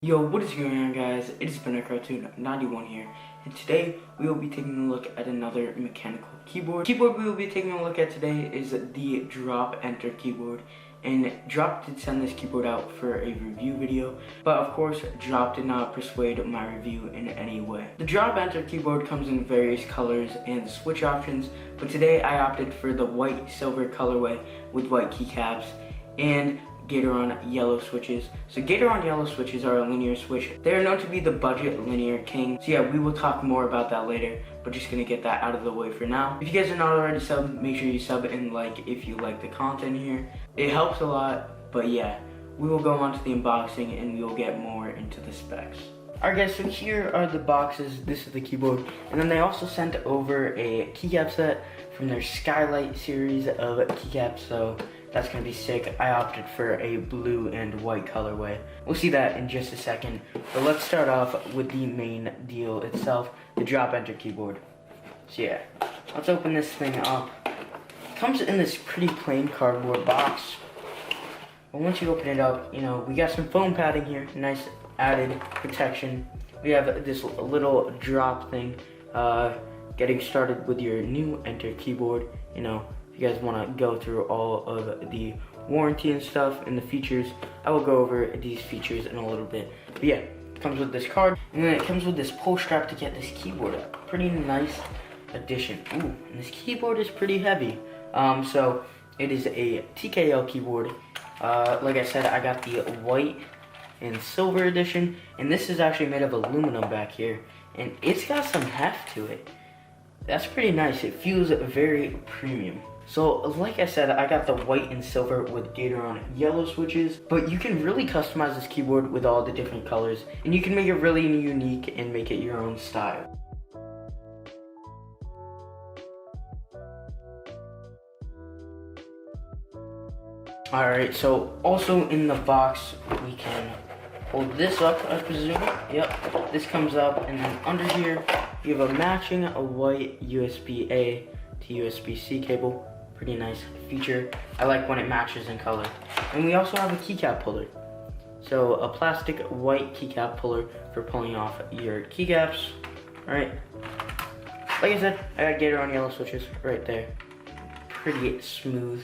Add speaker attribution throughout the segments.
Speaker 1: Yo, what is going on, guys? It is Bennett Cartoon 91 here, and today we will be taking a look at another mechanical keyboard. The keyboard we will be taking a look at today is the Drop Enter keyboard, and Drop did send this keyboard out for a review video, but of course Drop did not persuade my review in any way. The Drop Enter keyboard comes in various colors and switch options, but today I opted for the white silver colorway with white keycaps and Gateron yellow switches. So Gateron yellow switches are a linear switch. They are known to be the budget linear king. So yeah, we will talk more about that later, but just gonna get that out of the way for now. If you guys are not already subbed, make sure you sub and like if you like the content here. It helps a lot, but yeah, we will go on to the unboxing and we will get more into the specs. Alright guys, so here are the boxes. This is the keyboard, and then they also sent over a keycap set from their Skylight series of keycaps, so that's gonna be sick. I opted for a blue and white colorway. We'll see that in just a second, but let's start off with the main deal itself, the Drop Enter keyboard. So yeah, let's open this thing up. It comes in this pretty plain cardboard box, but once you open it up, you know, we got some foam padding here, nice added protection. We have this little drop thing, getting started with your new Enter keyboard. You know, if you guys want to go through all of the warranty and stuff and the features, I will go over these features in a little bit. But yeah, it comes with this card, and then it comes with this pull strap to get this keyboard up. Pretty nice addition. Ooh, and this keyboard is pretty heavy. So it is a TKL keyboard. Like I said, I got the white and silver edition, and this is actually made of aluminum back here, and it's got some heft to it. That's pretty nice. It feels very premium. So like I said, I got the white and silver with Gateron yellow switches, but you can really customize this keyboard with all the different colors, and you can make it really unique and make it your own style. Alright, so also in the box, we can hold this up, I presume. Yep, this comes up, and then under here, you have a matching white USB-A to USB-C cable. Pretty nice feature. I like when it matches in color. And we also have a keycap puller. So a plastic white keycap puller for pulling off your keycaps. Alright. Like I said, I got Gateron yellow switches right there. Pretty smooth.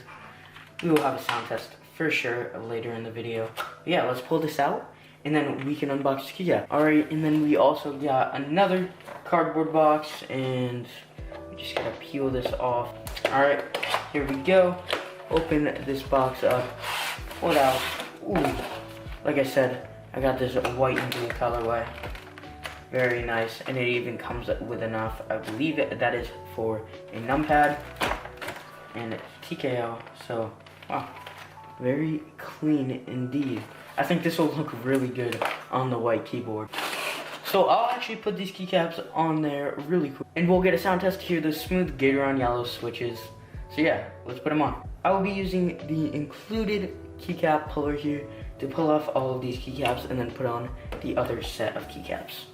Speaker 1: We will have a sound test for sure later in the video. But yeah, let's pull this out, and then we can unbox the keycap. Alright, and then we also got another cardboard box, and we just gotta peel this off. Alright, here we go. Open this box up, pull it out. Ooh, like I said, I got this white and blue colorway. Very nice, and it even comes with enough, I believe that is for a numpad and TKL, so wow, very clean indeed. I think this will look really good on the white keyboard. So I'll actually put these keycaps on there really quick, and we'll get a sound test to hear the smooth Gateron yellow switches. So yeah, let's put them on. I will be using the included keycap puller here to pull off all of these keycaps and then put on the other set of keycaps.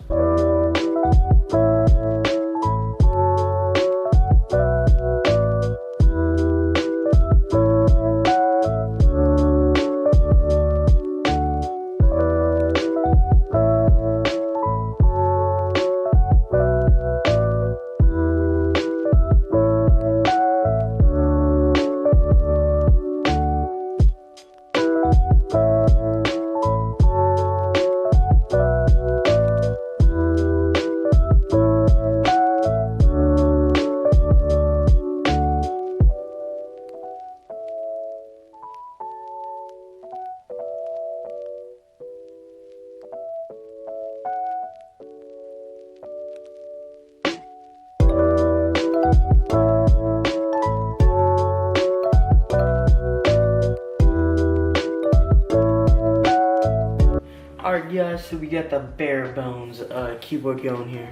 Speaker 1: Alright guys, so we got the bare bones keyboard going here.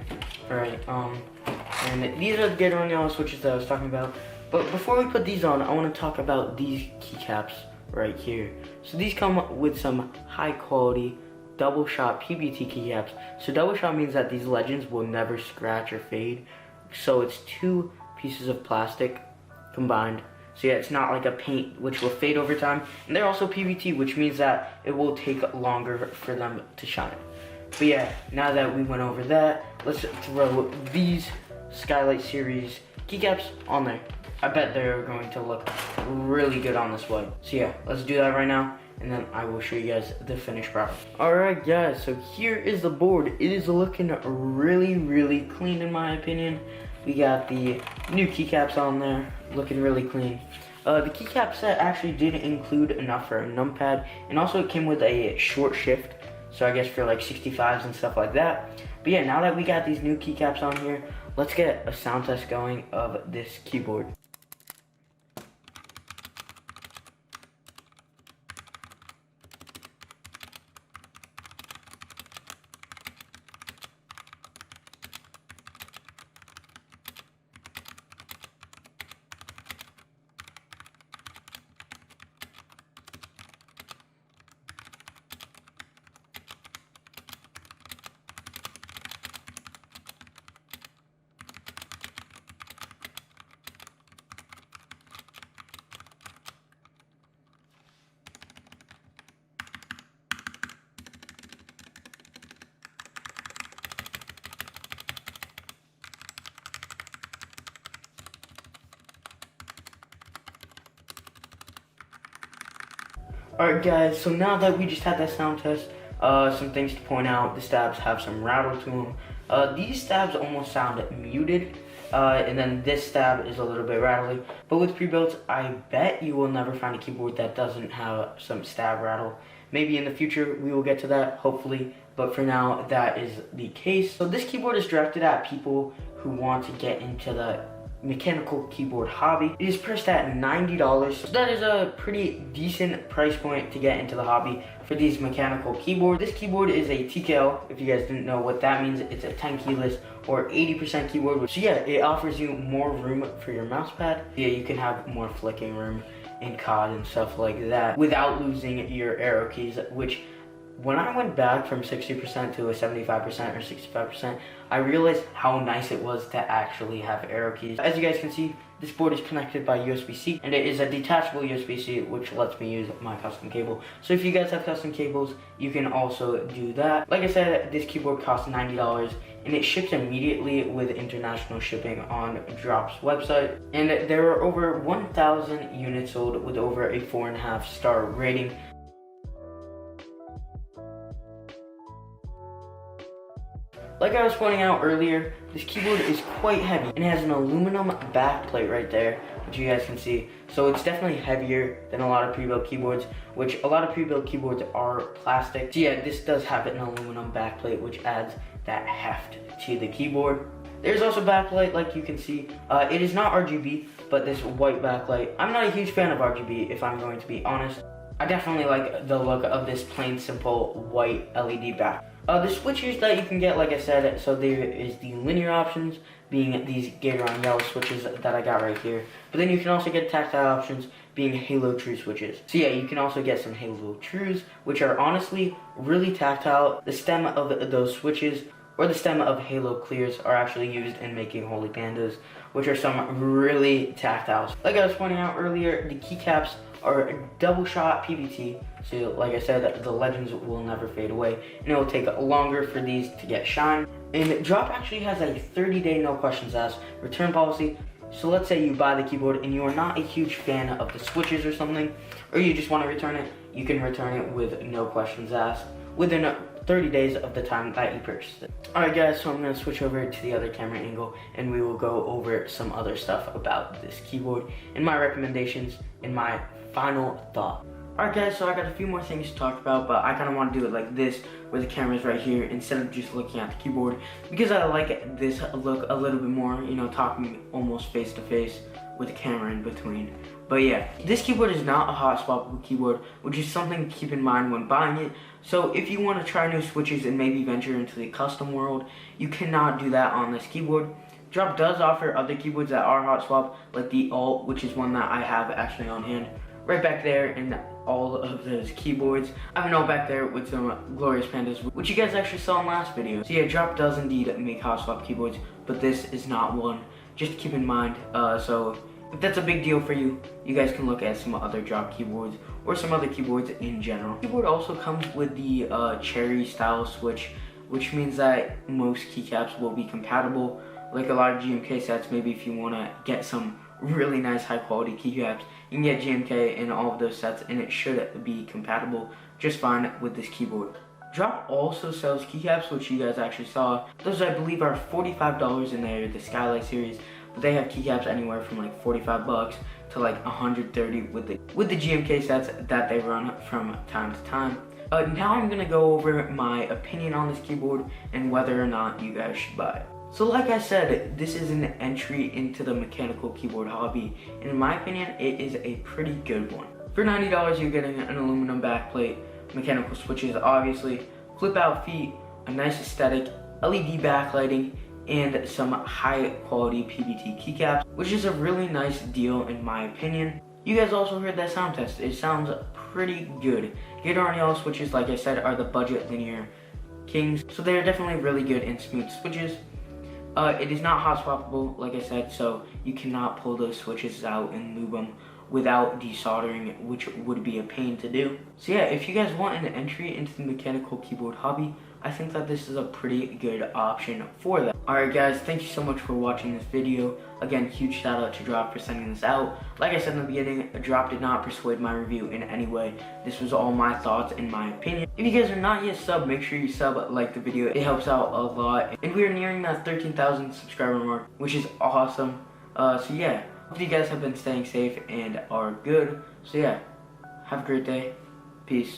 Speaker 1: Alright, and these are the Gateron yellow switches that I was talking about. But before we put these on, I want to talk about these keycaps right here. So these come with some high quality double shot PBT keycaps. So double shot means that these legends will never scratch or fade. So it's two pieces of plastic combined So yeah, it's not like a paint which will fade over time. And they're also PBT, which means that it will take longer for them to shine. But yeah, now that we went over that, let's throw these Skylight Series keycaps on there. I bet they're going to look really good on this white. So yeah, let's do that right now, and then I will show you guys the finished product. Alright guys, so here is the board. It is looking really, really clean in my opinion. We got the new keycaps on there, looking really clean. The keycap set actually did include enough for a numpad, and also it came with a short shift, so I guess for like 65s and stuff like that. But yeah, now that we got these new keycaps on here, let's get a sound test going of this keyboard. Alright guys, so now that we just had that sound test, some things to point out. The stabs have some rattle to them. These stabs almost sound muted, and then this stab is a little bit rattly. But with pre-builts, I bet you will never find a keyboard that doesn't have some stab rattle. Maybe in the future we will get to that, hopefully, but for now that is the case. So this keyboard is directed at people who want to get into the mechanical keyboard hobby. It is priced at $90, so that is a pretty decent price point to get into the hobby for these mechanical keyboards. This keyboard is a TKL. If you guys didn't know what that means, it's a 10 keyless or 80% keyboard. So yeah, it offers you more room for your mouse pad. Yeah, you can have more flicking room in COD and stuff like that without losing your arrow keys, which when I went back from 60% to a 75% or 65%, I realized how nice it was to actually have arrow keys. As you guys can see, this board is connected by USB-C, and it is a detachable USB-C, which lets me use my custom cable. So if you guys have custom cables, you can also do that. Like I said, this keyboard costs $90, and it ships immediately with international shipping on Drop's website. And there are over 1,000 units sold with over a 4.5 star rating. Like I was pointing out earlier, this keyboard is quite heavy and it has an aluminum backplate right there, which you guys can see. So it's definitely heavier than a lot of pre-built keyboards, which a lot of pre-built keyboards are plastic. So yeah, this does have an aluminum backplate, which adds that heft to the keyboard. There's also backlight, like you can see. It is not RGB, but this white backlight. I'm not a huge fan of RGB, if I'm going to be honest. I definitely like the look of this plain, simple white LED back. The switches that you can get, like I said, so there is the linear options, being these Gateron yellow switches that I got right here. But then you can also get tactile options, being Halo True switches. So yeah, you can also get some Halo Trues, which are honestly really tactile. The stem of those switches, or the stem of Halo Clears, are actually used in making Holy Pandas, which are some really tactile. Like I was pointing out earlier, the keycaps are double shot PBT, so like I said, the legends will never fade away, and it will take longer for these to get shine. And Drop actually has a 30-day no questions asked return policy. So let's say you buy the keyboard and you are not a huge fan of the switches or something, or you just want to return it, you can return it with no questions asked within 30 days of the time that you purchased it. Alright guys, so I'm going to switch over to the other camera angle and we will go over some other stuff about this keyboard and my recommendations and my final thought. Alright guys, so I got a few more things to talk about, but I kind of want to do it like this, where the camera's right here, instead of just looking at the keyboard, because I like this look a little bit more, you know, talking almost face to face with the camera in between. But yeah, this keyboard is not a hot swap keyboard, which is something to keep in mind when buying it. So if you want to try new switches and maybe venture into the custom world, you cannot do that on this keyboard. Drop does offer other keyboards that are hot swap, like the Alt, which is one that I have actually on hand. Right back there in all of those keyboards. I have an Alt back there with some Glorious Pandas, which you guys actually saw in last video. So yeah, Drop does indeed make hot swap keyboards, but this is not one. Just keep in mind, so If that's a big deal for you, you guys can look at some other drop keyboards or some other keyboards in general. The keyboard also comes with the Cherry style switch, which means that most keycaps will be compatible. Like a lot of GMK sets, maybe if you want to get some really nice high quality keycaps, you can get GMK in all of those sets and it should be compatible just fine with this keyboard. Drop also sells keycaps, which you guys actually saw. Those I believe are $45 in there, the Skylight series, but they have keycaps anywhere from like 45 bucks to like 130 with the GMK sets that they run from time to time. Now I'm gonna go over my opinion on this keyboard and whether or not you guys should buy it. So like I said, this is an entry into the mechanical keyboard hobby, and in my opinion, it is a pretty good one. For $90, you're getting an aluminum backplate, mechanical switches obviously, flip out feet, a nice aesthetic, LED backlighting, and some high quality PBT keycaps, which is a really nice deal in my opinion. You guys also heard that sound test. It sounds pretty good. Gator RNL switches, like I said, are the budget linear kings, so they're definitely really good and smooth switches. It is not hot swappable, like I said, so you cannot pull those switches out and lube them without desoldering, which would be a pain to do. So yeah, if you guys want an entry into the mechanical keyboard hobby, I think that this is a pretty good option for that. Alright guys, thank you so much for watching this video. Again, huge shout out to Drop for sending this out. Like I said in the beginning, Drop did not persuade my review in any way. This was all my thoughts and my opinion. If you guys are not yet subbed, make sure you sub, like the video. It helps out a lot. And we are nearing that 13,000 subscriber mark, which is awesome. So yeah, hope you guys have been staying safe and are good. So yeah, have a great day. Peace.